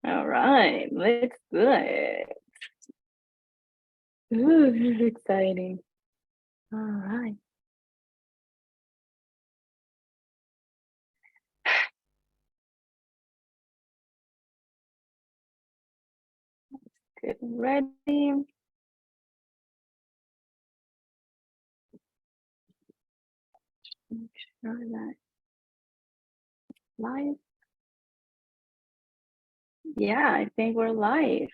All right, let's do it. Ooh, this is exciting. All right. Getting ready. Make sure that live. Yeah, I think we're live.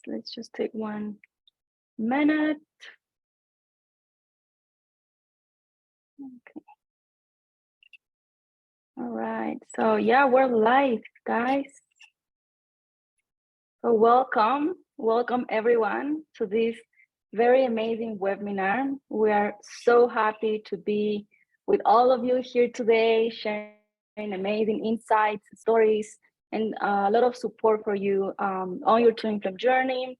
Let's just take 1 minute. Okay. All right. So yeah, we're live, guys. So welcome everyone to this very amazing webinar. We are so happy to be with all of you here today, sharing amazing insights, stories, and a lot of support for you on your twin flame journey.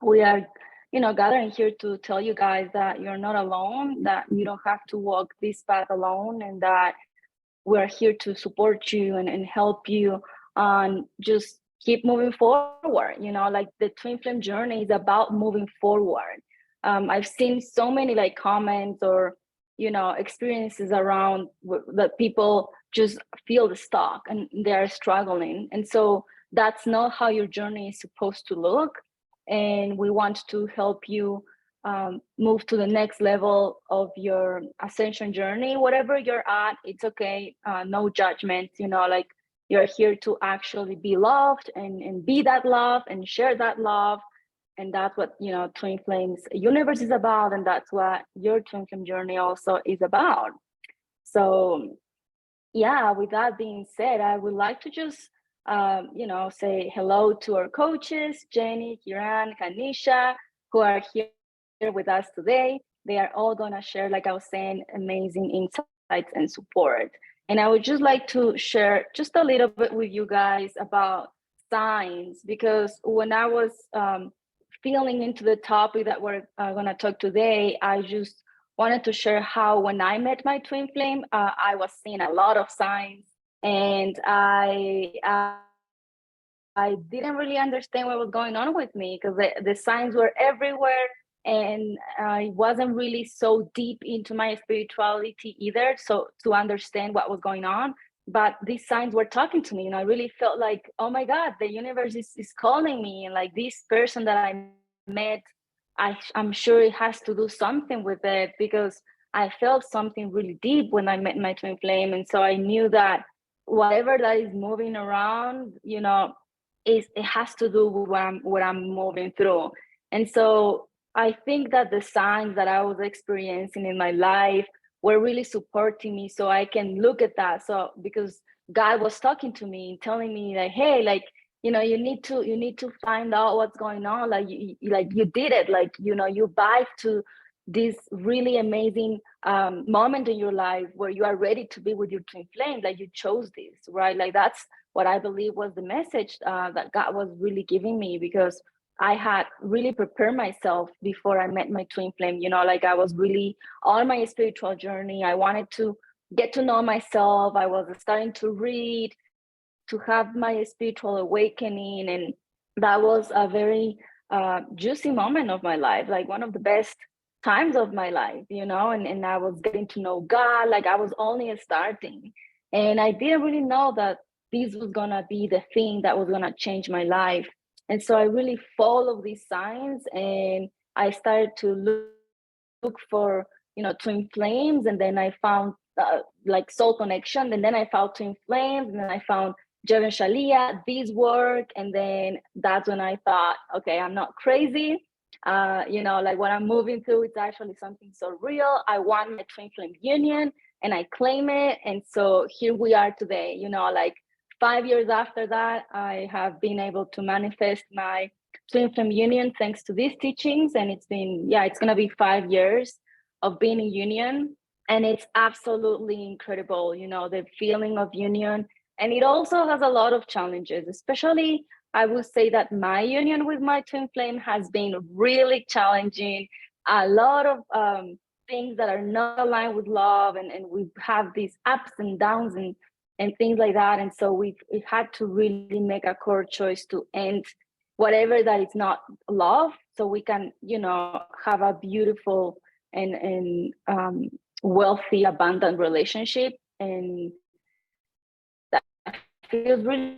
We are, gathering here to tell you guys that you're not alone, that you don't have to walk this path alone, and that we're here to support you and help you on just keep moving forward. Like the twin flame journey is about moving forward. I've seen so many like comments or experiences around that people just feel stuck and they're struggling, and so that's not how your journey is supposed to look. And we want to help you move to the next level of your ascension journey. Whatever you're at, it's okay. No judgment. Like you're here to actually be loved and be that love and share that love. And that's what Twin Flames universe is about, and that's what your twin flame journey also is about. So yeah, with that being said, I would like to just say hello to our coaches, Dany, Kiran, Kanisha, who are here with us today. They are all gonna share, like I was saying, amazing insights and support. And I would just like to share just a little bit with you guys about signs, because when I was feeling into the topic that we're gonna talk today, I just wanted to share how when I met my twin flame, I was seeing a lot of signs, and I didn't really understand what was going on with me because the signs were everywhere, and I wasn't really so deep into my spirituality either, so to understand what was going on. But these signs were talking to me, and I really felt like, oh my God, the universe is calling me, and like this person that I met, I'm sure it has to do something with it, because I felt something really deep when I met my twin flame. And so I knew that whatever that is moving around, it has to do with what I'm moving through. And so I think that the signs that I was experiencing in my life were really supporting me, so I can look at that. So because God was talking to me, telling me like, hey, like, you need to find out what's going on. Like you did it, like, you vibe to this really amazing moment in your life where you are ready to be with your twin flame. Like you chose this, right? Like that's what I believe was the message that God was really giving me, because I had really prepared myself before I met my twin flame. Like I was really on my spiritual journey. I wanted to get to know myself. I was starting to read, to have my spiritual awakening, and that was a very juicy moment of my life, like one of the best times of my life, and I was getting to know God. Like I was only starting, and I didn't really know that this was gonna be the thing that was gonna change my life. And so I really followed these signs, and I started to look for twin flames, and then I found like soul connection, and then I found twin flames, and then I found Jevon Shalia, these work. And then that's when I thought, okay, I'm not crazy. Like what I'm moving through, it's actually something so real. I want my twin flame union, and I claim it. And so here we are today, like 5 years after that, I have been able to manifest my twin flame union thanks to these teachings. And it's going to be 5 years of being in union. And it's absolutely incredible, the feeling of union. And it also has a lot of challenges, especially I would say that my union with my twin flame has been really challenging. A lot of things that are not aligned with love, and we have these ups and downs, and and things like that. And so we had to really make a core choice to end whatever that is not love, so we can, you know, have a beautiful and wealthy, abundant relationship. And that feels really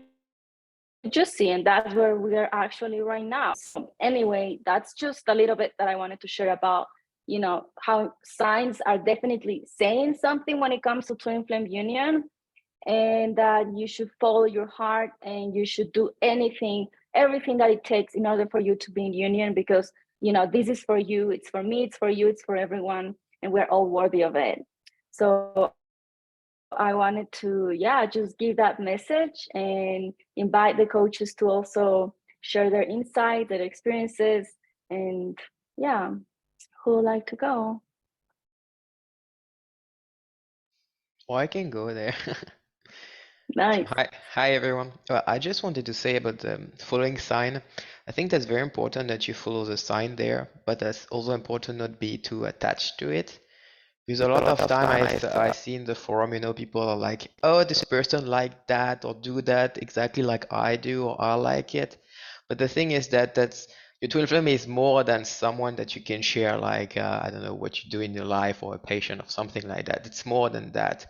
juicy, and that's where we are actually right now. So anyway, that's just a little bit that I wanted to share about, you know, how signs are definitely saying something when it comes to twin flame union, and that you should follow your heart and you should do everything that it takes in order for you to be in union, because, you know, this is for you, it's for me, it's for you, it's for everyone, and we're all worthy of it. So I wanted to, yeah, just give that message and invite the coaches to also share their insight, their experiences, and yeah, who would like to go? Well, I can go there. So Nice. hi everyone. I just wanted to say about the following sign. I think that's very important that you follow the sign there, but that's also important not be too attached to it. Because a lot of time I see in the forum, you know, people are like, oh, this person like that or do that exactly like I do or I like it. But the thing is that that's your twin flame is more than someone that you can share, like I don't know what you do in your life or a patient or something like that. It's more than that.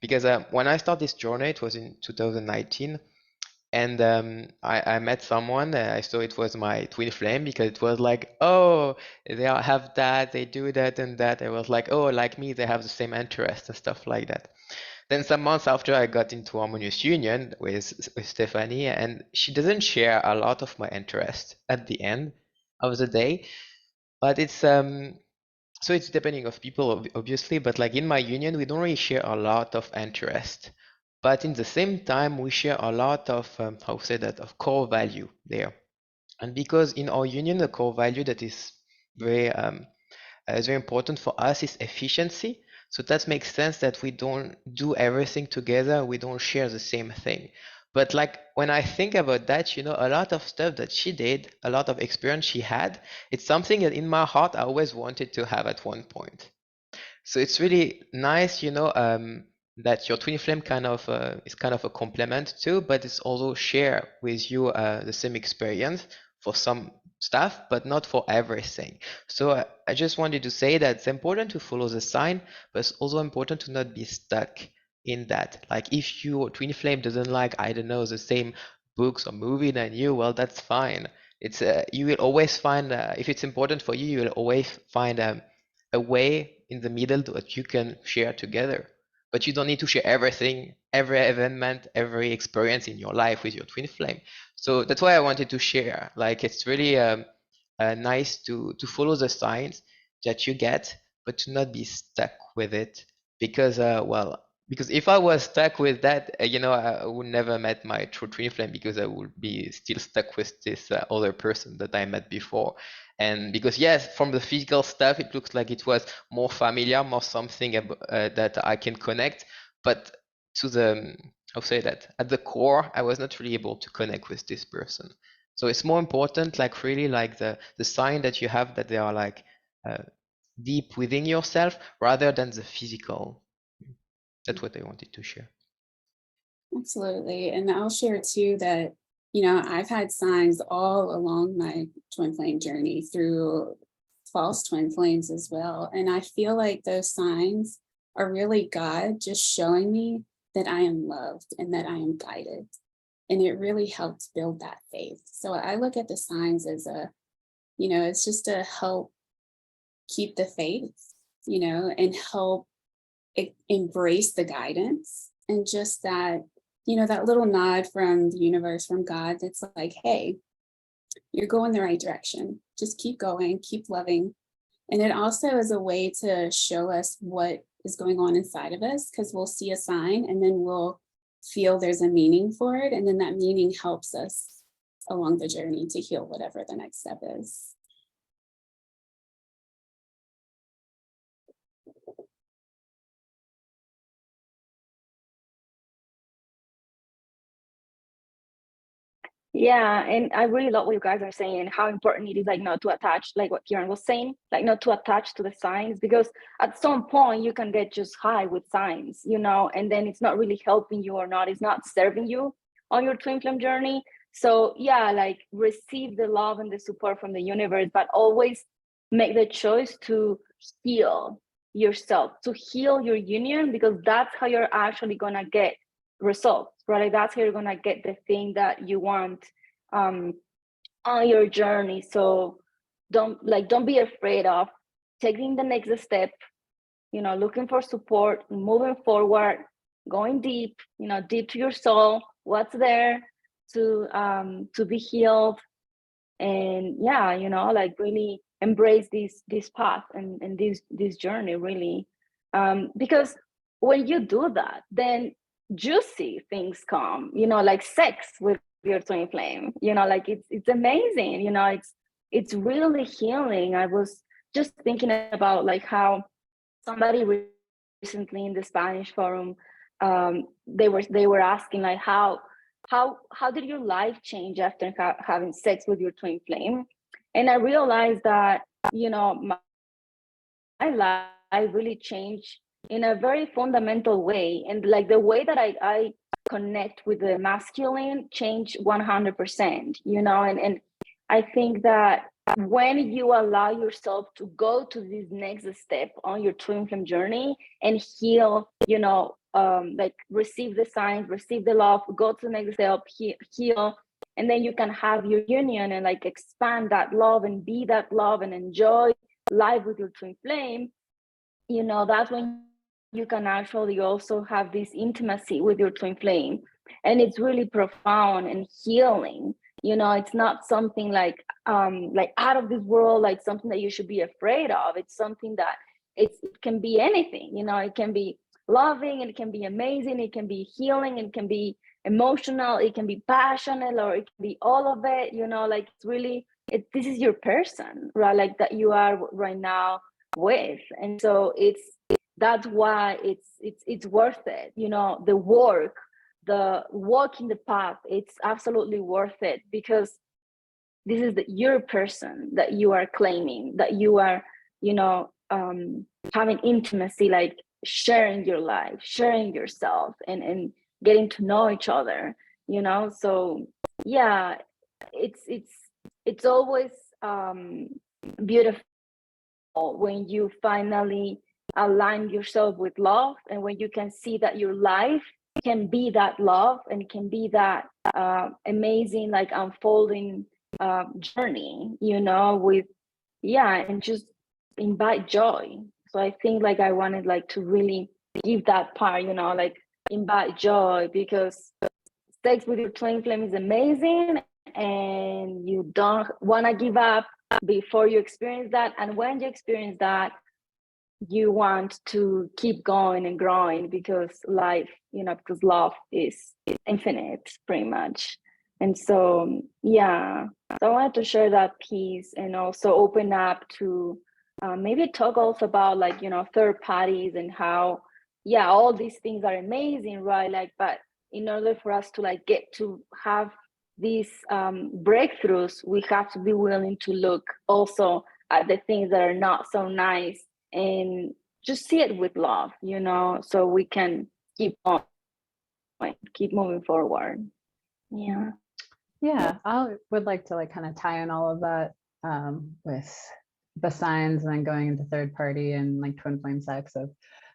Because when I started this journey, it was in 2019, and I met someone. I saw it was my twin flame because it was like, oh, have that, they do that and that. I was like, oh, like me, they have the same interests and stuff like that. Then some months after, I got into Harmonious Union with Stephanie, and she doesn't share a lot of my interest at the end of the day, but it's so it's depending of people, obviously, but like in my union, we don't really share a lot of interest. But in the same time, we share a lot of, how to say that, of core value there. And because in our union, the core value that is very important for us is efficiency. So that makes sense that we don't do everything together. We don't share the same thing. But like when I think about that, you know, a lot of stuff that she did, a lot of experience she had, it's something that in my heart I always wanted to have at one point. So it's really nice, you know, that your twin flame kind of is kind of a complement too, but it's also share with you the same experience for some stuff, but not for everything. So I just wanted to say that it's important to follow the sign, but it's also important to not be stuck in that. Like if your twin flame doesn't like, I don't know, the same books or movie than you, well, that's fine. It's you will always find if it's important for you, you will always find a way in the middle that you can share together. But you don't need to share everything, every event, every experience in your life with your twin flame. So that's why I wanted to share. Like it's really nice to follow the signs that you get, but to not be stuck with it. Because well, because if I was stuck with that, you know, I would never met my true twin flame because I would be still stuck with this other person that I met before. And because yes, from the physical stuff, it looks like it was more familiar, more something that I can connect. But to the, I'll say that at the core, I was not really able to connect with this person. So it's more important, like really like the sign that you have that they are like uh, deep within yourself rather than the physical. That's what I wanted to share. Absolutely. And I'll share too that, I've had signs all along my twin flame journey through false twin flames as well. And I feel like those signs are really God just showing me that I am loved and that I am guided. And it really helped build that faith. So I look at the signs as it's just to help keep the faith, and help embrace the guidance and just that little nod from the universe, from God, that's like, hey, you're going the right direction. Just keep going, keep loving. And it also is a way to show us what is going on inside of us, because we'll see a sign and then we'll feel there's a meaning for it. And then that meaning helps us along the journey to heal whatever the next step is. Yeah, and I really love what you guys are saying and how important it is, like, not to attach, like what Kiran was saying, like not to attach to the signs, because at some point you can get just high with signs, you know, and then it's not really helping you, or not, it's not serving you on your twin flame journey. So yeah, like receive the love and the support from the universe, but always make the choice to heal yourself, to heal your union, because that's how you're actually gonna get results, right? Like that's how you're gonna get the thing that you want on your journey. So don't be afraid of taking the next step, you know, looking for support, moving forward, going deep, you know, deep to your soul, what's there to be healed. And yeah, you know, like really embrace this path and this journey, really. Because when you do that, then juicy things come, you know, like sex with your twin flame, you know, like it's amazing, you know, it's really healing. I was just thinking about like how somebody recently in the Spanish forum, they were asking like how did your life change after having sex with your twin flame? And I realized that, you know, my life really changed in a very fundamental way, and like the way that I connect with the masculine changed 100%, you know. And I think that when you allow yourself to go to this next step on your twin flame journey and heal, you know, like receive the signs, receive the love, go to the next step, heal, and then you can have your union and like expand that love and be that love and enjoy life with your twin flame. You know, that's when you can actually also have this intimacy with your twin flame, and it's really profound and healing. You know, it's not something like out of this world, like something that you should be afraid of. It's something that it can be anything, you know. It can be loving, and it can be amazing, it can be healing, it can be emotional, it can be passionate, or it can be all of it, you know. Like it's really this is your person, right? Like that you are right now with. And so that's why it's worth it, you know. The work, the walking the path, it's absolutely worth it, because this is your person that you are claiming, that you are, you know, having intimacy, like sharing your life, sharing yourself, and getting to know each other, you know. So yeah, it's always beautiful when you finally align yourself with love, and when you can see that your life can be that love and can be that amazing, like unfolding journey, you know, with yeah, and just invite joy. So I think like I wanted like to really give that part, you know, like invite joy, because sex with your twin flame is amazing, and you don't want to give up before you experience that. And when you experience that, you want to keep going and growing, because life, you know, because love is infinite pretty much. And so yeah, so I wanted to share that piece, and also open up to maybe talk also about, like, you know, third parties, and how yeah, all these things are amazing, right? Like, but in order for us to like get to have these breakthroughs, we have to be willing to look also at the things that are not so nice, and just see it with love, you know, so we can keep on, keep moving forward. Yeah. Yeah, I would like to like kind of tie in all of that with the signs, and then going into third party and like twin flame sex. Of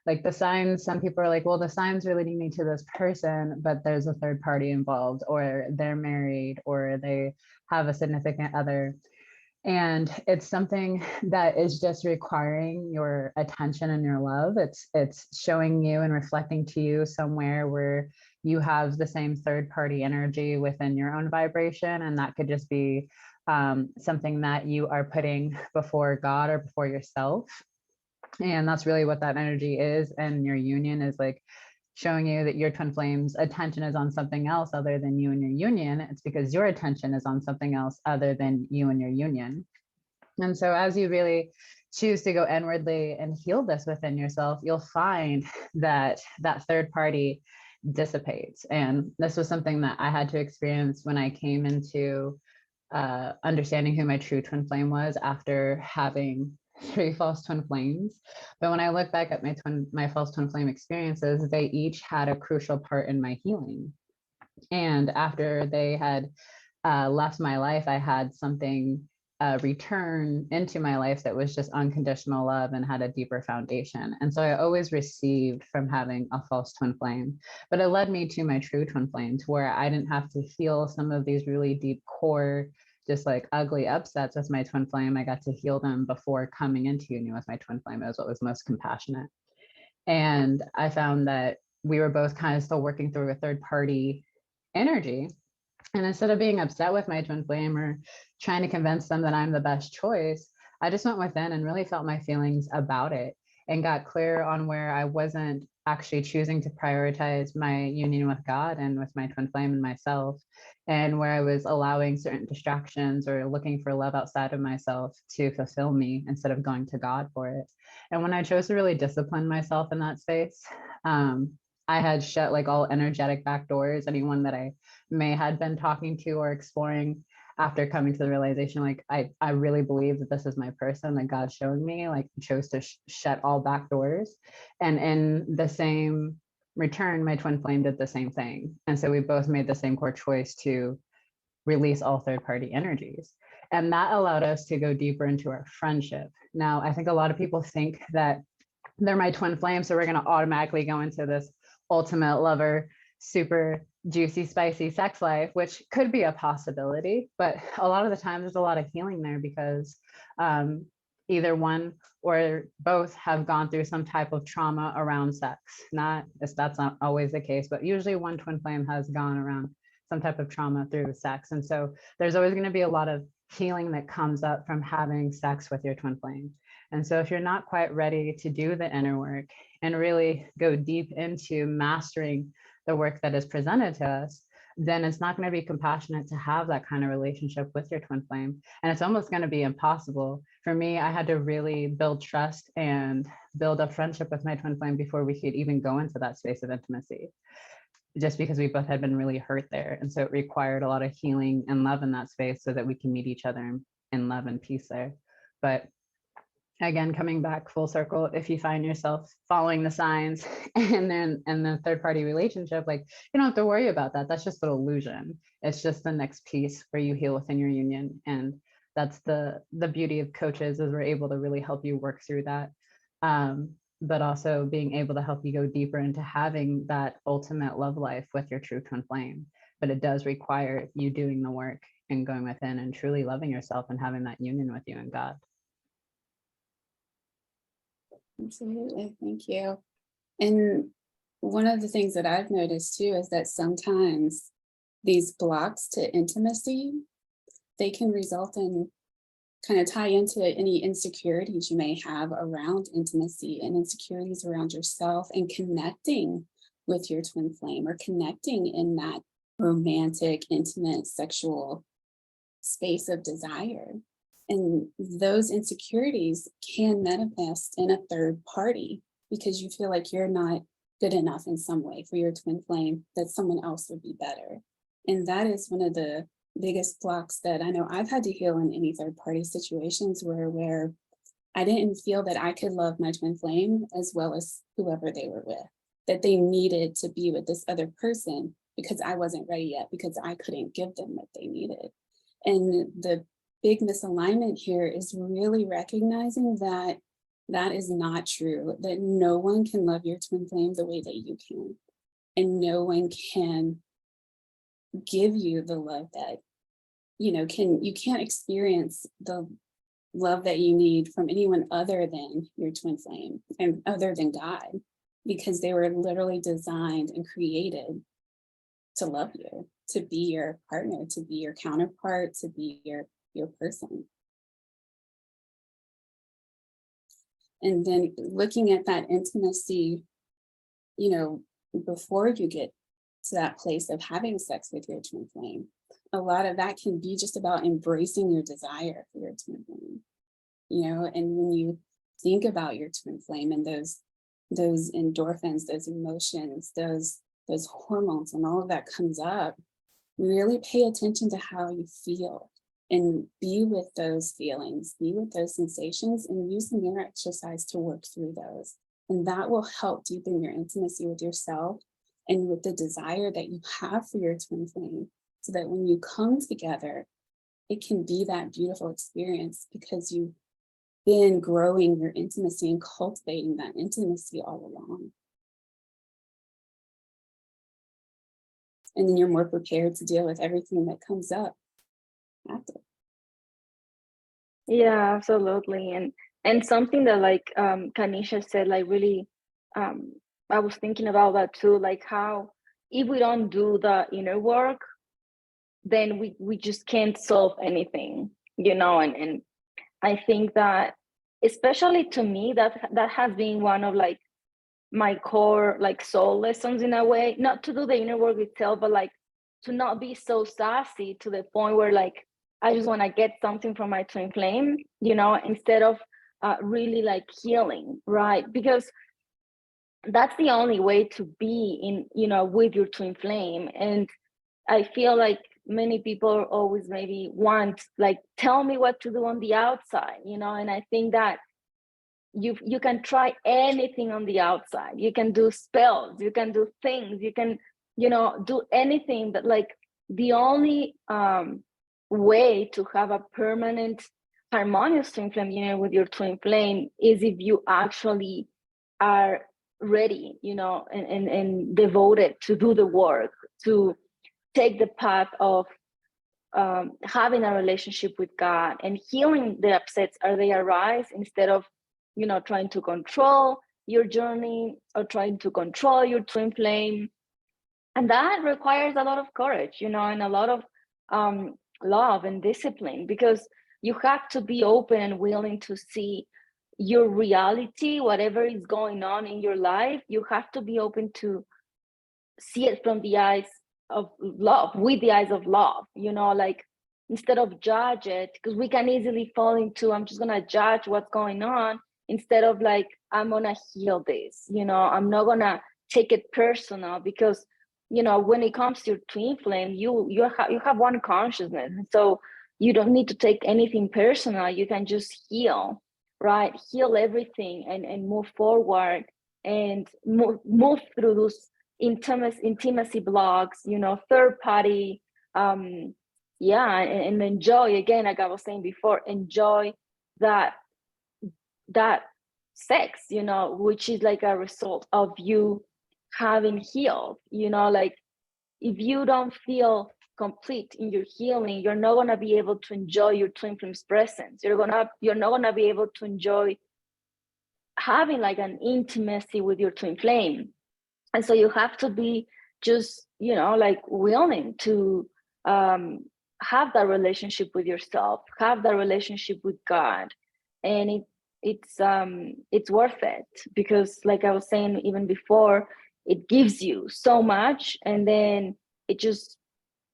like the signs, some people are like, well, the signs are leading me to this person, but there's a third party involved, or they're married, or they have a significant other. And it's something that is just requiring your attention and your love. It's showing you and reflecting to you somewhere where you have the same third party energy within your own vibration. And that could just be something that you are putting before God or before yourself. And that's really what that energy is. And your union is like showing you that your twin flame's attention is on something else other than you and your union. It's because your attention is on something else other than you and your union. And so as you really choose to go inwardly and heal this within yourself, you'll find that that third party dissipates. And this was something that I had to experience when I came into understanding who my true twin flame was after having 3 false twin flames. But when I look back at my false twin flame experiences, they each had a crucial part in my healing. And after they had left my life, I had something return into my life that was just unconditional love and had a deeper foundation. And so I always received from having a false twin flame, but it led me to my true twin flame, to where I didn't have to feel some of these really deep core, just like ugly upsets with my twin flame. I got to heal them before coming into union with my twin flame. It was what was most compassionate. And I found that we were both kind of still working through a third party energy. And instead of being upset with my twin flame or trying to convince them that I'm the best choice, I just went within and really felt my feelings about it and got clear on where I wasn't actually choosing to prioritize my union with God and with my twin flame and myself, and where I was allowing certain distractions or looking for love outside of myself to fulfill me instead of going to God for it. And when I chose to really discipline myself in that space, I had shut like all energetic back doors. Anyone that I may had been talking to or exploring, after coming to the realization, like I really believe that this is my person that God's showing me, like chose to shut all back doors. And in the same return, my twin flame did the same thing. And so we both made the same core choice to release all third party energies. And that allowed us to go deeper into our friendship. Now, I think a lot of people think that they're my twin flame, so we're going to automatically go into this ultimate lover, super juicy, spicy sex life, which could be a possibility. But a lot of the time, there's a lot of healing there because either one or both have gone through some type of trauma around sex. That's not always the case, but usually one twin flame has gone around some type of trauma through sex. And so there's always going to be a lot of healing that comes up from having sex with your twin flame. And so if you're not quite ready to do the inner work and really go deep into mastering the work that is presented to us, then it's not going to be compassionate to have that kind of relationship with your twin flame. And it's almost going to be impossible. For me, I had to really build trust and build a friendship with my twin flame before we could even go into that space of intimacy, just because we both had been really hurt there. And so it required a lot of healing and love in that space so that we can meet each other in love and peace there. But again, coming back full circle, if you find yourself following the signs and then in the third party relationship, like you don't have to worry about that. That's just an illusion. It's just the next piece where you heal within your union. And that's the beauty of coaches, is we're able to really help you work through that. But also being able to help you go deeper into having that ultimate love life with your true twin flame. But it does require you doing the work and going within and truly loving yourself and having that union with you and God. Absolutely. Thank you. And one of the things that I've noticed too is that sometimes these blocks to intimacy, they can result in kind of tie into any insecurities you may have around intimacy and insecurities around yourself and connecting with your twin flame or connecting in that romantic, intimate, sexual space of desire. And those insecurities can manifest in a third party because you feel like you're not good enough in some way for your twin flame, that someone else would be better. And that is one of the biggest blocks that I know I've had to heal in any third party situations where I didn't feel that I could love my twin flame as well as whoever they were with, that they needed to be with this other person because I wasn't ready yet, because I couldn't give them what they needed. And the big misalignment here is really recognizing that that is not true, that no one can love your twin flame the way that you can. And no one can give you the love that, you can't experience the love that you need from anyone other than your twin flame and other than God, because they were literally designed and created to love you, to be your partner, to be your counterpart, to be your person. And then looking at that intimacy, before you get to that place of having sex with your twin flame, a lot of that can be just about embracing your desire for your twin flame, and when you think about your twin flame and those endorphins, those emotions, those those hormones and all of that comes up, really pay attention to how you feel and be with those feelings, be with those sensations, and use the mirror exercise to work through those. And that will help deepen your intimacy with yourself and with the desire that you have for your twin flame, so that when you come together, it can be that beautiful experience because you've been growing your intimacy and cultivating that intimacy all along. And then you're more prepared to deal with everything that comes up after. Yeah, absolutely. And something that like Kanisha said, like really, I was thinking about that too, like how if we don't do the inner work, then we just can't solve anything, you know, and I think that especially to me, that has been one of like my core like soul lessons in a way, not to do the inner work itself, but like to not be so sassy to the point where like I just want to get something from my twin flame, you know, instead of really like healing, right? Because that's the only way to be in, you know, with your twin flame. And I feel like many people always maybe want like tell me what to do on the outside, you know, and I think that you can try anything on the outside. You can do spells, you can do things, you can, you know, do anything, but like the only way to have a permanent harmonious twin flame union with your twin flame is if you actually are ready, you know, and devoted to do the work, to take the path of having a relationship with God and healing the upsets as they arise, instead of, you know, trying to control your journey or trying to control your twin flame. And that requires a lot of courage, you know, and a lot of love and discipline, because you have to be open and willing to see your reality, whatever is going on in your life. You have to be open to see it from the eyes of love, with the eyes of love, you know, like instead of judge it, because we can easily fall into I'm just gonna judge what's going on, instead of like I'm gonna heal this, you know, I'm not gonna take it personal, because you know when it comes to your twin flame, you have one consciousness, so you don't need to take anything personal. You can just heal, right? Heal everything and move forward and move through those intimacy blocks, you know, third party, yeah, and enjoy, again, like I was saying before, enjoy that sex, you know, which is like a result of you having healed, you know, like if you don't feel complete in your healing, you're not gonna be able to enjoy your twin flame's presence. You're not gonna be able to enjoy having like an intimacy with your twin flame. And so you have to be just, you know, like willing to have that relationship with yourself, have that relationship with God. And it's worth it, because like I was saying even before, it gives you so much, and then it just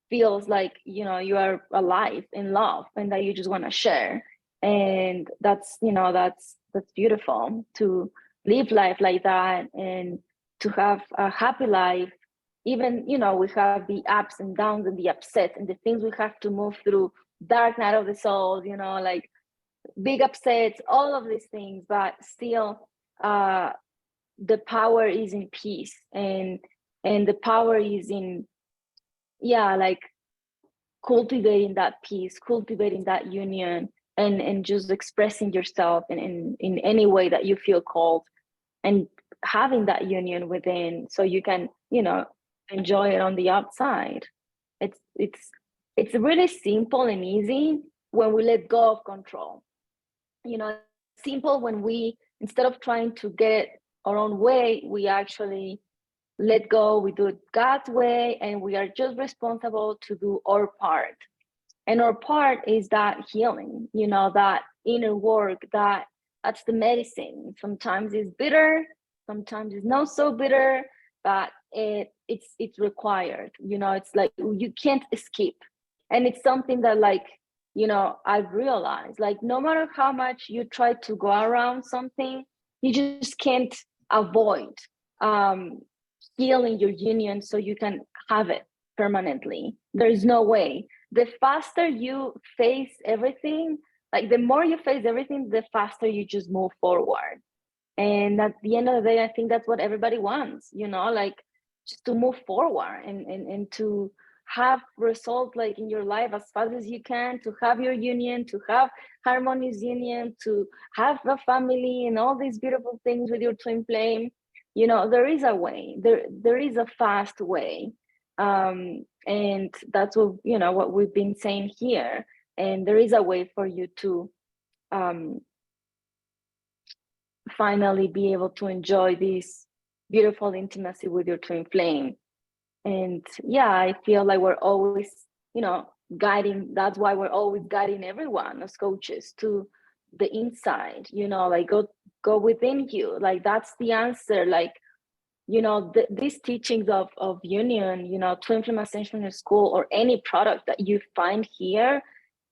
feels like, you know, you are alive in love and that you just want to share. And that's, you know, that's beautiful to live life like that and to have a happy life. Even, you know, we have the ups and downs and the upsets and the things we have to move through, dark night of the soul, you know, like big upsets, all of these things, but still the power is in peace, and the power is in, yeah, like cultivating that peace, cultivating that union, and just expressing yourself in any way that you feel called, and having that union within, so you can, you know, enjoy it on the outside. It's really simple and easy when we let go of control. You know, simple when we, instead of trying to get our own way, we actually let go, we do it God's way, and we are just responsible to do our part. And our part is that healing, you know, that inner work, that's the medicine. Sometimes it's bitter, sometimes it's not so bitter, but it's required, you know, it's like you can't escape. And it's something that, like, you know, I've realized, like, no matter how much you try to go around something, you just can't avoid healing your union so you can have it permanently. There is no way. The faster you face everything, like the more you face everything, the faster you just move forward. And at the end of the day, I think that's what everybody wants, you know, like just to move forward and to have results like in your life as fast as you can, to have your union, to have harmonious union, to have a family and all these beautiful things with your twin flame. You know, there is a way, there is a fast way. And that's what, you know, what we've been saying here. And there is a way for you to finally be able to enjoy this beautiful intimacy with your twin flame. And yeah, I feel like we're always, you know, guiding. That's why we're always guiding everyone as coaches to the inside, you know, like go within you. Like that's the answer. Like, you know, these teachings of union, you know, twin flame ascension school or any product that you find here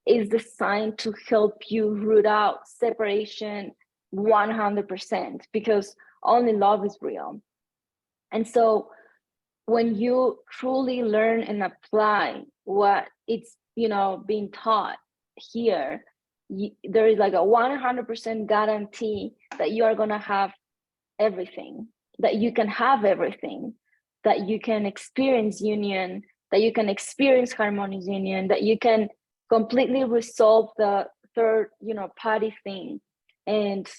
is designed to help you root out separation 100%, because only love is real. And so when you truly learn and apply what it's, you know, being taught here, there is like a 100% guarantee that you are going to have everything, that you can have everything, that you can experience union, that you can experience harmonious union, that you can completely resolve the third, you know, party thing. And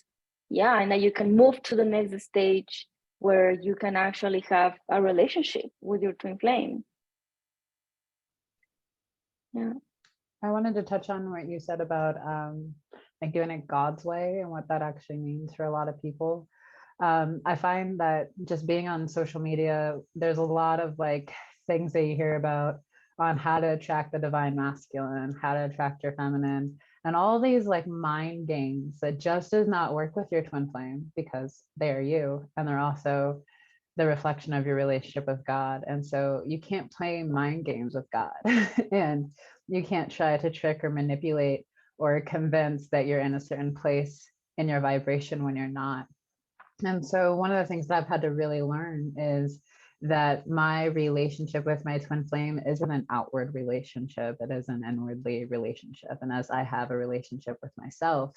yeah, and that you can move to the next stage where you can actually have a relationship with your twin flame. Yeah. I wanted to touch on what you said about like doing it God's way and what that actually means for a lot of people. I find that just being on social media, there's a lot of like things that you hear about on how to attract the divine masculine, how to attract your feminine, and all these like mind games that just does not work with your twin flame, because they are you and they're also the reflection of your relationship with God. And so you can't play mind games with God and you can't try to trick or manipulate or convince that you're in a certain place in your vibration when you're not. And so one of the things that I've had to really learn is that my relationship with my twin flame isn't an outward relationship, it is an inwardly relationship. And as I have a relationship with myself,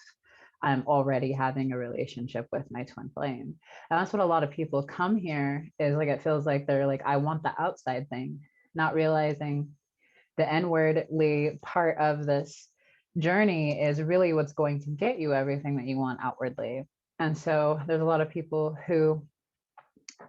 I'm already having a relationship with my twin flame. And that's what a lot of people come here is like, it feels like they're like, I want the outside thing, not realizing the inwardly part of this journey is really what's going to get you everything that you want outwardly. And so there's a lot of people who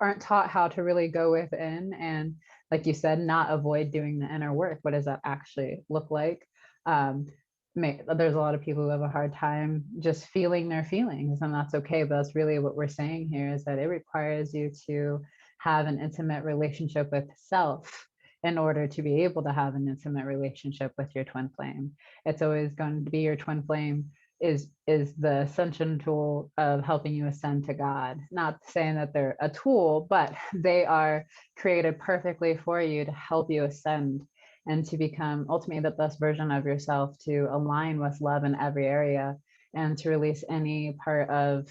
aren't taught how to really go within and, like you said, not avoid doing the inner work. What does that actually look like? There's a lot of people who have a hard time just feeling their feelings, and that's okay. But that's really what we're saying here, is that it requires you to have an intimate relationship with self in order to be able to have an intimate relationship with your twin flame. It's always going to be your twin flame is the ascension tool of helping you ascend to God. Not saying that they're a tool, but they are created perfectly for you to help you ascend and to become ultimately the best version of yourself, to align with love in every area and to release any part of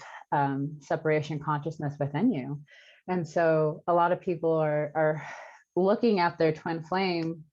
separation consciousness within you. And so a lot of people are looking at their twin flame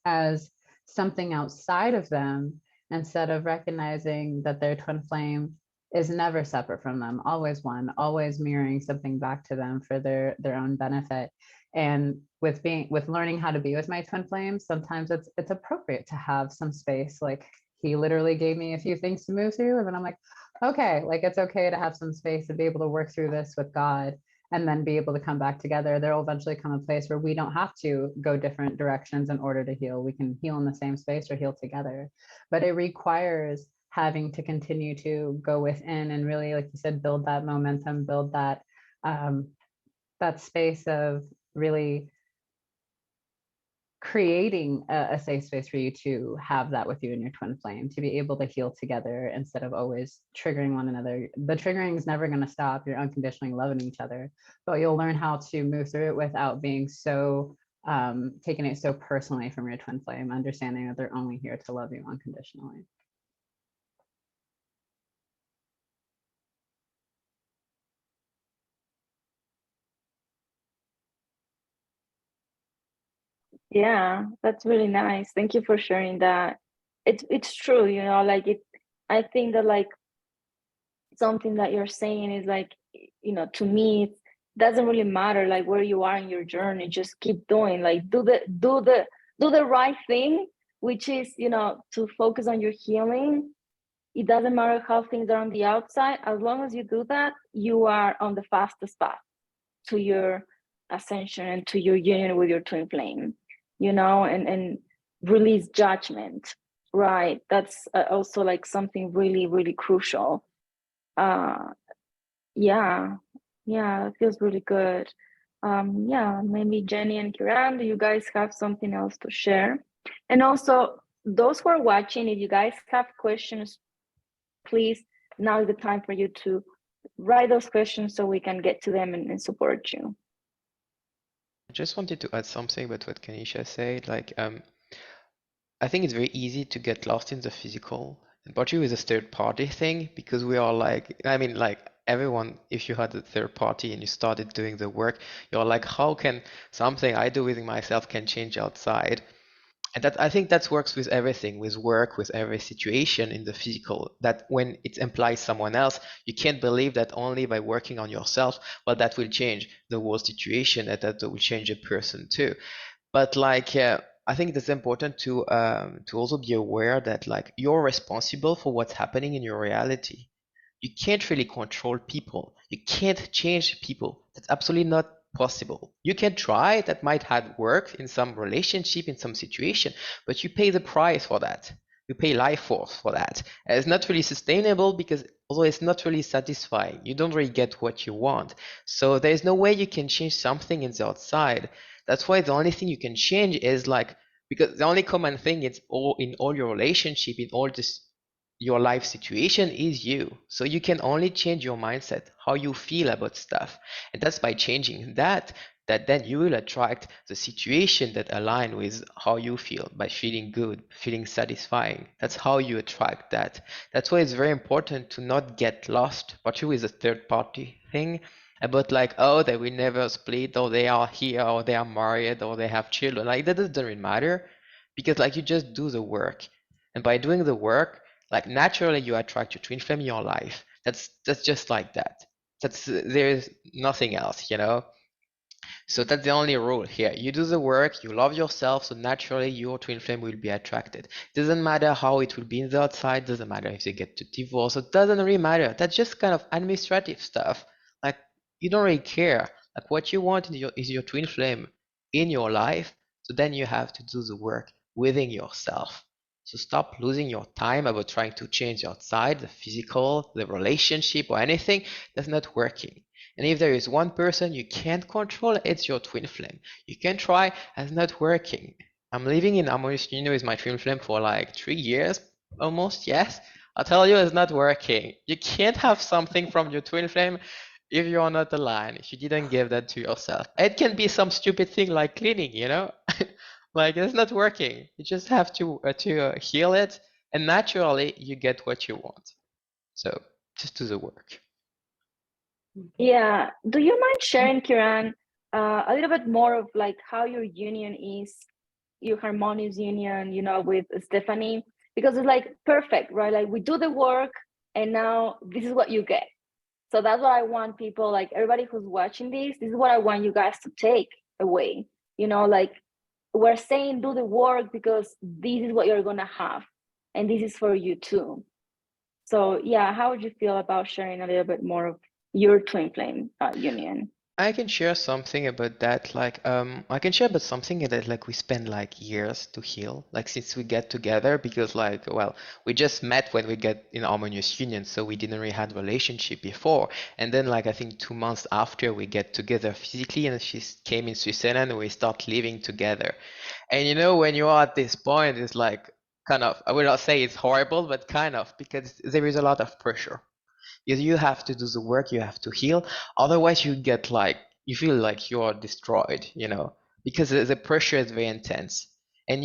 as something outside of them, instead of recognizing that their twin flame is never separate from them, always one, always mirroring something back to them for their own benefit. And with learning how to be with my twin flame, sometimes it's appropriate to have some space. Like, he literally gave me a few things to move through, and then I'm like, okay, like it's okay to have some space and be able to work through this with God, and then be able to come back together. There will eventually come a place where we don't have to go different directions in order to heal. We can heal in the same space or heal together. But it requires having to continue to go within and really, like you said, build that momentum, build that that space of really creating a safe space for you to have that with you and your twin flame, to be able to heal together instead of always triggering one another. The triggering is never going to stop. You're unconditionally loving each other, but you'll learn how to move through it without being so taking it so personally from your twin flame, understanding that they're only here to love you unconditionally. Yeah, that's really nice. Thank you for sharing that. It's true, you know, like I think that like something that you're saying is like, you know, to me it doesn't really matter like where you are in your journey. Just keep doing, like do the right thing, which is, you know, to focus on your healing. It doesn't matter how things are on the outside. As long as you do that, you are on the fastest path to your ascension and to your union with your twin flame, you know, and release judgment, right? That's also like something really, really crucial. Uh, yeah, yeah, it feels really good. Yeah, maybe Jenny and Kiran, do you guys have something else to share? And also, those who are watching, if you guys have questions, please, now is the time for you to write those questions so we can get to them and support you. I just wanted to add something about what Kanisha said. Like, I think it's very easy to get lost in the physical, and partly with a third party thing, because we are like, I mean, like everyone, if you had a third party and you started doing the work, you're like, how can something I do within myself can change outside? And that I think that works with everything, with work, with every situation in the physical, that when it implies someone else, you can't believe that only by working on yourself, well, that will change the whole situation and that will change a person too. But like, I think it's important to also be aware that like you're responsible for what's happening in your reality. You can't really control people. You can't change people. That's absolutely not possible. You can try, that might have worked in some relationship, in some situation, but you pay the price for that. You pay life force for that. And it's not really sustainable because although it's not really satisfying, you don't really get what you want. So there's no way you can change something in the outside. That's why the only thing you can change is like, because the only common thing is all in all your relationship, in all this your life situation is you. So you can only change your mindset, how you feel about stuff. And that's by changing that, that then you will attract the situation that align with how you feel, by feeling good, feeling satisfying. That's how you attract that. That's why it's very important to not get lost, particularly with a third party thing, about like, oh, they will never split, or they are here, or they are married, or they have children. Like that doesn't really matter, because like you just do the work. And by doing the work, like naturally you attract your twin flame in your life. That's just like that. That's there's nothing else, you know. So that's the only rule here. You do the work, you love yourself, so naturally your twin flame will be attracted. Doesn't matter how it will be in the outside, doesn't matter if they get to divorce, it doesn't really matter. That's just kind of administrative stuff. Like you don't really care. Like what you want is your twin flame in your life, so then you have to do the work within yourself. So stop losing your time about trying to change outside, the physical, the relationship, or anything that's not working. And if there is one person you can't control, it's your twin flame. You can try, it's not working. I'm living in Harmonious Union with my twin flame for like 3 years, almost, yes. I'll tell you it's not working. You can't have something from your twin flame if you're not aligned, if you didn't give that to yourself. It can be some stupid thing like cleaning, you know? Like it's not working. You just have to heal it, and naturally you get what you want. So just do the work. Yeah. Do you mind sharing, Kiran, a little bit more of like how your union is, your harmonious union, you know, with Stephanie? Because it's like perfect, right? Like we do the work and now this is what you get. So that's what I want people, like everybody who's watching this is what I want you guys to take away. You know, like we're saying do the work because this is what you're gonna have. And this is for you too. So yeah, how would you feel about sharing a little bit more of your twin flame union? I can share something about that. Like, I can share about something that like we spend like years to heal. Like since we get together, because like, well, we just met when we get in Harmonious Union, so we didn't really had relationship before. And then like I think 2 months after we get together physically, and she came in Switzerland, and we start living together. And you know, when you are at this point, it's like kind of, I will not say it's horrible, but kind of, because there is a lot of pressure. Because you have to do the work, you have to heal. Otherwise, you get like, you feel like you're destroyed, you know, because the pressure is very intense. And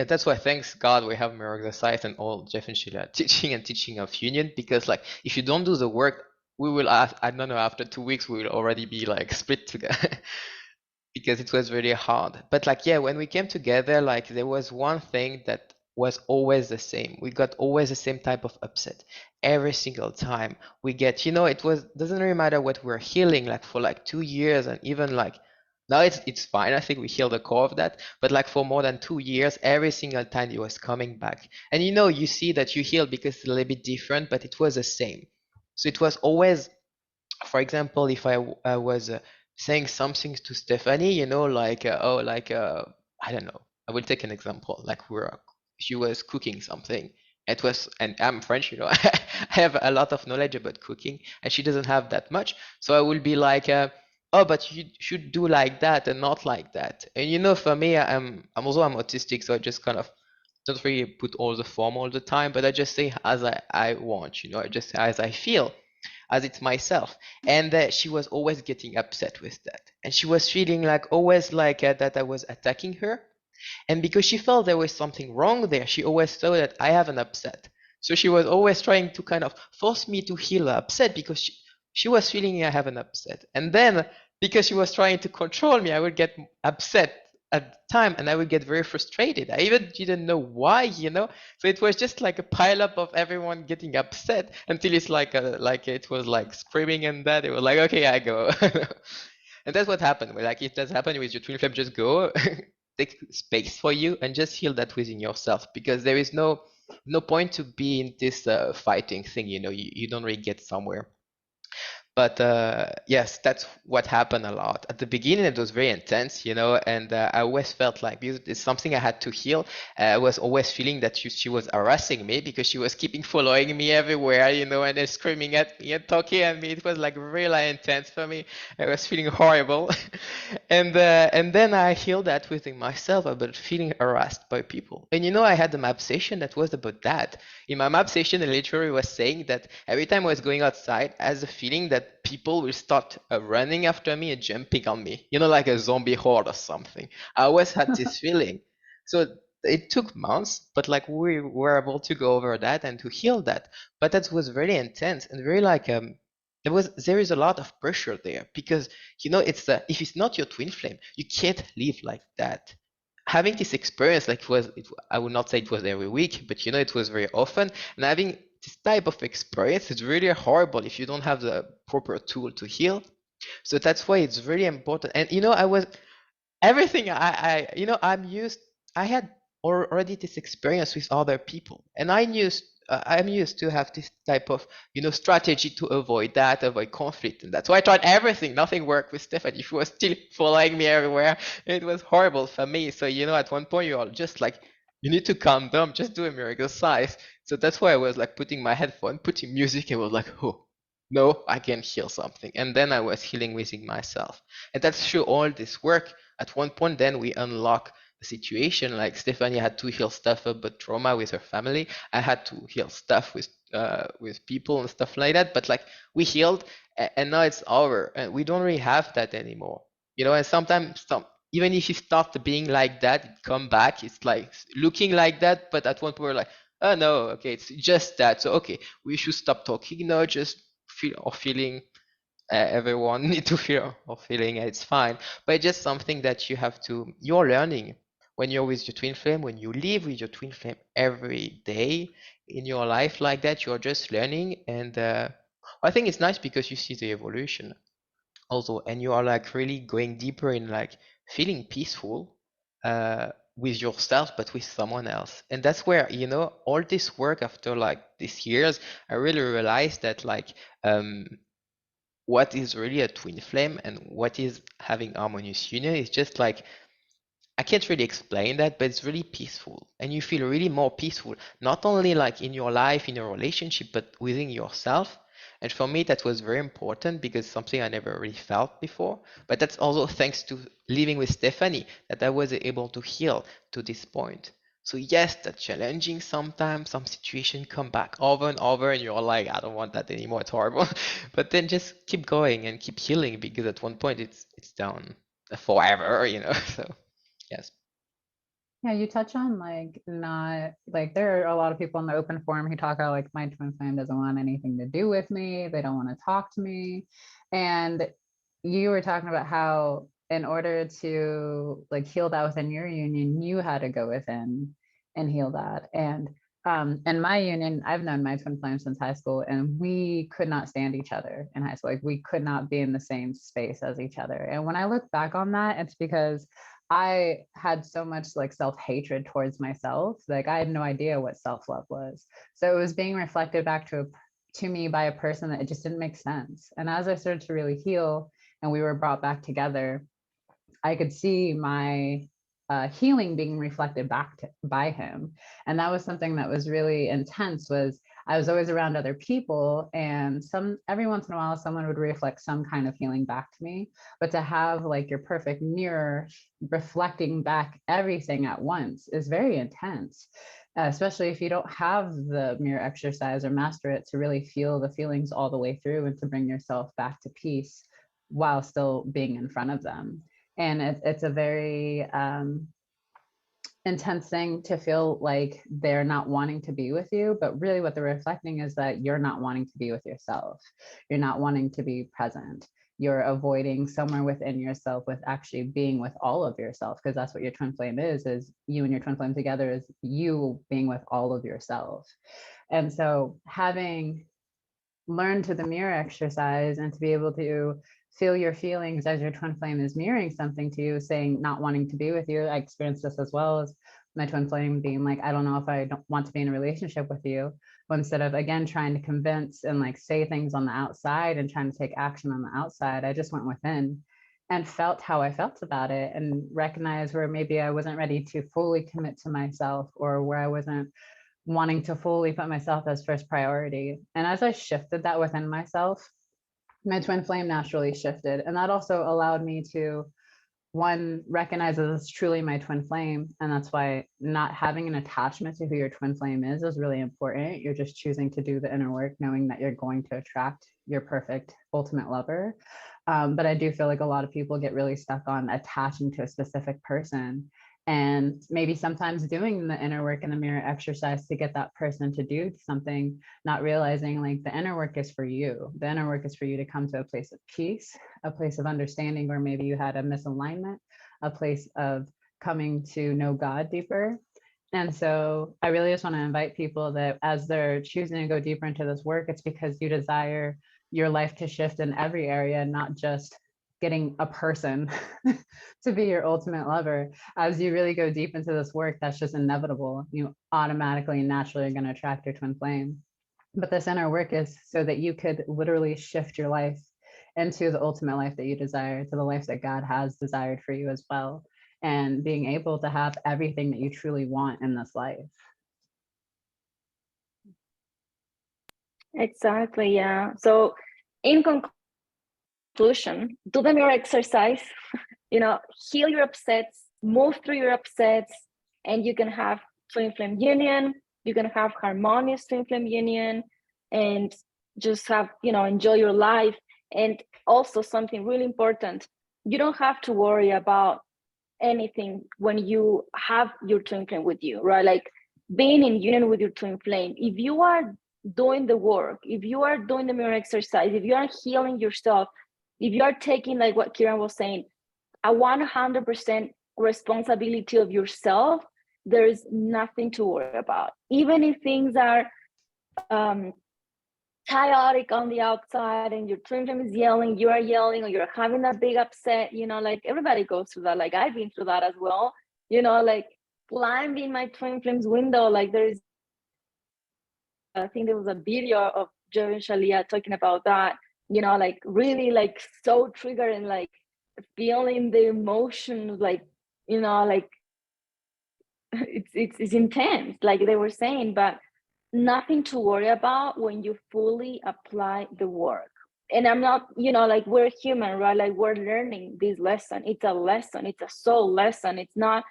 that's why, thanks God, we have mirror exercise and all Jeff and Sheila teaching and teaching of union. Because like, if you don't do the work, we will, I don't know, after 2 weeks, we will already be like split together. because it was really hard. But like, yeah, when we came together, like there was one thing that was always the same. We got always the same type of upset every single time we get, it was doesn't really matter what we're healing, like for like 2 years, and even like now it's fine. I think we healed the core of that, but like for more than 2 years, every single time it was coming back. And you see that you healed because it's a little bit different, but it was the same. So it was always, for example, if I was saying something to Stephanie, like I don't know. I will take an example. Like she was cooking something. It was, and I'm French, I have a lot of knowledge about cooking, and she doesn't have that much. So I will be like, oh, but you should do like that and not like that. And for me, I'm autistic, so I just kind of don't really put all the form all the time, but I just say as I want, I just say as I feel, as it's myself. And she was always getting upset with that, and she was feeling like always like that I was attacking her. And because she felt there was something wrong there, she always thought that I have an upset. So she was always trying to kind of force me to heal her upset, because she was feeling I have an upset. And then because she was trying to control me, I would get upset at the time, and I would get very frustrated. I even didn't know why. So it was just like a pile up of everyone getting upset, until it's like it was like screaming, and that it was like, okay, I go. And that's what happened. Like if that's happening with your twin flame, just go. Take space for you and just heal that within yourself, because there is no point to be in this fighting thing. You don't really get somewhere. But yes, that's what happened a lot. At the beginning, it was very intense, and I always felt like because it's something I had to heal. I was always feeling that she was harassing me, because she was keeping following me everywhere, and then screaming at me and talking at me. It was like really intense for me. I was feeling horrible. And then I healed that within myself about feeling harassed by people. And I had a map session that was about that. In my map session, I literally was saying that every time I was going outside, I had the feeling that people will start running after me and jumping on me, like a zombie horde or something. I always had this feeling. So it took months, but like we were able to go over that and to heal that. But that was very intense and very like there is a lot of pressure there, because it's if it's not your twin flame, you can't live like that. Having this experience, like I would not say it was every week, but it was very often. And having this type of experience is really horrible if you don't have the proper tool to heal. So that's why it's really important. And I was everything I had already this experience with other people, and I'm used to have this type of strategy to avoid conflict, and that's why I tried everything. Nothing worked with Stephanie. She was still following me everywhere. It was horrible for me. So at one point you're just like, you need to calm down, just do a miracle size. So that's why I was like putting my headphone, putting music, and was like, oh no, I can heal something. And then I was healing within myself. And that's through all this work. At one point, then we unlock the situation. Like Stephanie had to heal stuff about trauma with her family. I had to heal stuff with people and stuff like that. But like we healed, and now it's over, and we don't really have that anymore. And sometimes even if you start being like that, it come back. It's like looking like that, but at one point we're like, oh no, okay, it's just that. So okay, we should stop talking now. Just feel or feeling. Everyone need to feel or feeling. It's fine, but it's just something that you're learning when you're with your twin flame. When you live with your twin flame every day in your life like that, you're just learning. And I think it's nice because you see the evolution also, and you are like really going deeper in like feeling peaceful with yourself, but with someone else. And that's where all this work after like these years, I really realized that like what is really a twin flame and what is having harmonious union is just like, I can't really explain that, but it's really peaceful, and you feel really more peaceful, not only like in your life, in your relationship, but within yourself. And for me, that was very important because something I never really felt before. But that's also thanks to living with Stephanie that I was able to heal to this point. So yes, that's challenging sometimes. Some situations come back over and over, and you're like, I don't want that anymore. It's horrible. But then just keep going and keep healing, because at one point it's down forever. So yes. Yeah, you touch on like not like there are a lot of people in the open forum who talk about like my twin flame doesn't want anything to do with me. They don't want to talk to me. And you were talking about how in order to like heal that within your union, you had to go within and heal that. And in my union, I've known my twin flame since high school, and we could not stand each other in high school. Like we could not be in the same space as each other. And when I look back on that, it's because I had so much like self-hatred towards myself. Like I had no idea what self-love was. So it was being reflected back to me by a person that it just didn't make sense. And as I started to really heal and we were brought back together, I could see my healing being reflected back by him. And that was something that was really intense. Was I was always around other people, and every once in a while someone would reflect some kind of healing back to me. But to have like your perfect mirror reflecting back everything at once is very intense, especially if you don't have the mirror exercise or master it to really feel the feelings all the way through and to bring yourself back to peace while still being in front of them. And it's a very intense thing to feel like they're not wanting to be with you, but really what they're reflecting is that you're not wanting to be with yourself. You're not wanting to be present. You're avoiding somewhere within yourself with actually being with all of yourself, because that's what your twin flame is you and your twin flame together is you being with all of yourself. And so having learned to the mirror exercise and to be able to feel your feelings as your twin flame is mirroring something to you, saying not wanting to be with you. I experienced this as well as my twin flame being like, I don't know if I don't want to be in a relationship with you. But instead of again trying to convince and like say things on the outside and trying to take action on the outside, I just went within and felt how I felt about it and recognized where maybe I wasn't ready to fully commit to myself, or where I wasn't wanting to fully put myself as first priority. And as I shifted that within myself, my twin flame naturally shifted. And that also allowed me to, one, recognize that it's truly my twin flame. And that's why not having an attachment to who your twin flame is really important. You're just choosing to do the inner work, knowing that you're going to attract your perfect ultimate lover. But I do feel like a lot of people get really stuck on attaching to a specific person, and maybe sometimes doing the inner work and the mirror exercise to get that person to do something, not realizing like the inner work is for you. The inner work is for you to come to a place of peace, a place of understanding where maybe you had a misalignment, a place of coming to know God deeper. And so I really just want to invite people that as they're choosing to go deeper into this work, it's because you desire your life to shift in every area, not just getting a person to be your ultimate lover. As you really go deep into this work, that's just inevitable. You automatically and naturally are going to attract your twin flame. But this inner work is so that you could literally shift your life into the ultimate life that you desire, to the life that God has desired for you as well, and being able to have everything that you truly want in this life. Exactly, yeah. So in conclusion, do the mirror exercise, heal your upsets, move through your upsets, and you can have twin flame union, you can have harmonious twin flame union, and just have, enjoy your life. And also something really important, you don't have to worry about anything when you have your twin flame with you, right? Like being in union with your twin flame, if you are doing the work, if you are doing the mirror exercise, if you are healing yourself, if you are taking, like what Kiran was saying, a 100% responsibility of yourself, there is nothing to worry about. Even if things are chaotic on the outside and your twin flame is yelling, you are yelling, or you're having that big upset, like everybody goes through that. Like I've been through that as well, like climbing my twin flame's window. Like I think there was a video of Joe and Shalia talking about that, like really like so triggered and like feeling the emotions, like, like it's intense, like they were saying, but nothing to worry about when you fully apply the work. And I'm not, like we're human, right? Like we're learning this lesson. It's a lesson. It's a soul lesson. It's not,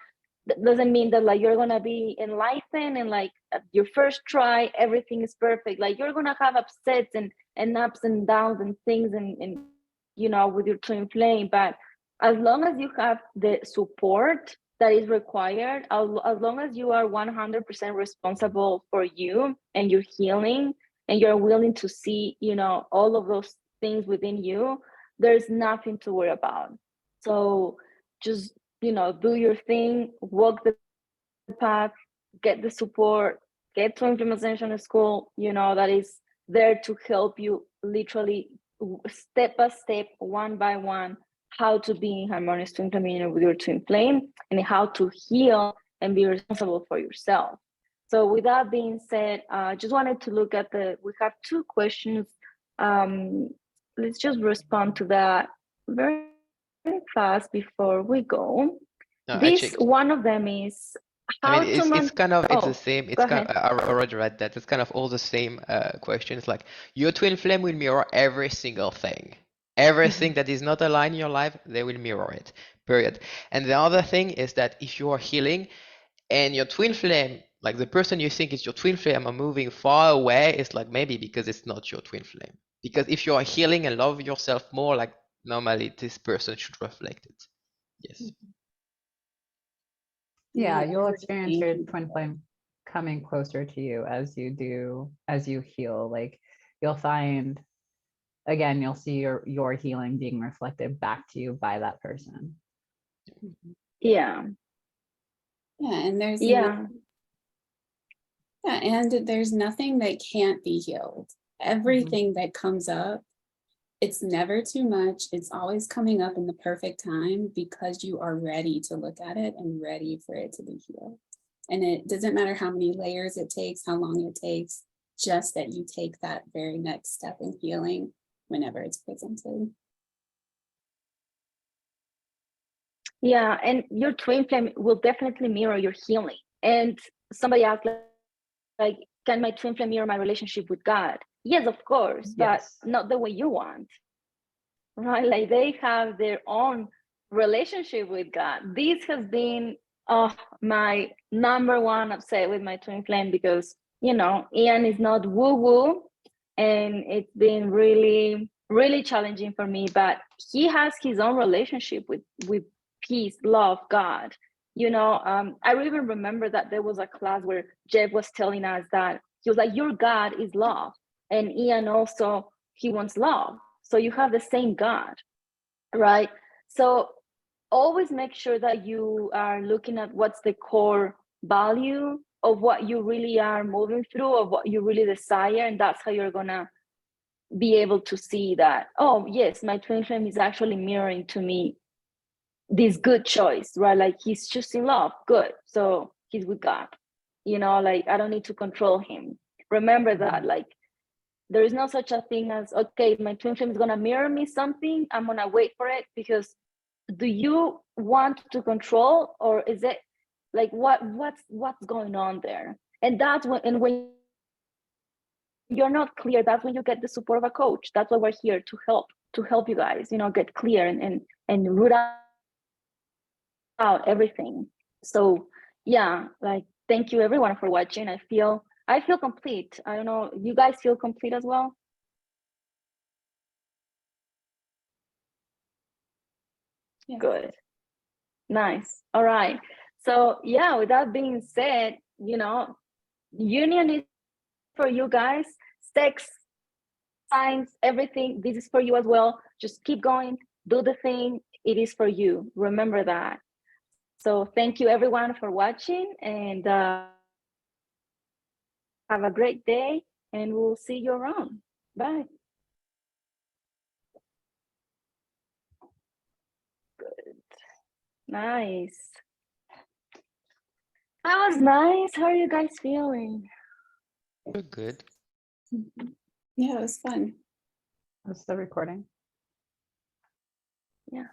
that doesn't mean that like you're gonna be enlightened and like at your first try everything is perfect. Like you're gonna have upsets and ups and downs and things and with your twin flame. But as long as you have the support that is required, as long as you are 100% responsible for you and your healing, and you're willing to see, all of those things within you, there's nothing to worry about. So just, do your thing, walk the path, get the support, get to Ascension School, that is there to help you literally step by step, one by one, how to be in harmonious twin flame union with your twin flame and how to heal and be responsible for yourself. So with that being said, I just wanted to look at we have 2 questions. Let's just respond to that very, very fast before we go. One of them is how to it's kind of, it's the same. It's go kind ahead. of, I already read that. It's kind of all the same questions. Like your twin flame will mirror every single thing. Everything that is not aligned in your life, they will mirror it, period. And the other thing is that if you are healing and your twin flame, like the person you think is your twin flame are moving far away, it's like maybe because it's not your twin flame. Because if you are healing and love yourself more, like normally this person should reflect it. Yes. Yeah, you'll experience your twin flame coming closer to you as you heal. Like you'll find, again, you'll see your healing being reflected back to you by that person. Yeah. And there's and there's nothing that can't be healed. Everything that comes up, it's never too much. It's always coming up in the perfect time because you are ready to look at it and ready for it to be healed. And it doesn't matter how many layers it takes, how long it takes, just that you take that very next step in healing whenever it's presented. Yeah, and your twin flame will definitely mirror your healing. And somebody asked, like, can my twin flame mirror my relationship with God? Yes, of course, but not the way you want, right? Like they have their own relationship with God. This has been my number one upset with my twin flame because, Ian is not woo-woo and it's been really, really challenging for me, but he has his own relationship with peace, love, God. I even remember that there was a class where Jeff was telling us that he was like, your God is love. And Ian also, he wants love. So you have the same God, right? So always make sure that you are looking at what's the core value of what you really are moving through, of what you really desire. And that's how you're going to be able to see that, oh, yes, my twin flame is actually mirroring to me this good choice, right? Like he's choosing love, good. So he's with God, like I don't need to control him. Remember that, like, there is no such a thing as, okay, my twin flame is going to mirror me something, I'm going to wait for it, because do you want to control, or is it like what's going on there? And that's when you're not clear, that's when you get the support of a coach. That's why we're here, to help you guys, get clear and root out everything. So yeah, like, thank you everyone for watching. I feel complete. I don't know, you guys feel complete as well? Yeah. Good. Nice. All right. So yeah, with that being said, union is for you guys. Sex, signs, everything, this is for you as well. Just keep going, do the thing. It is for you. Remember that. So thank you everyone for watching, and have a great day, and we'll see you around. Bye. Good. Nice. That was nice. How are you guys feeling? We're good. Yeah, it was fun. What's the recording? Yeah.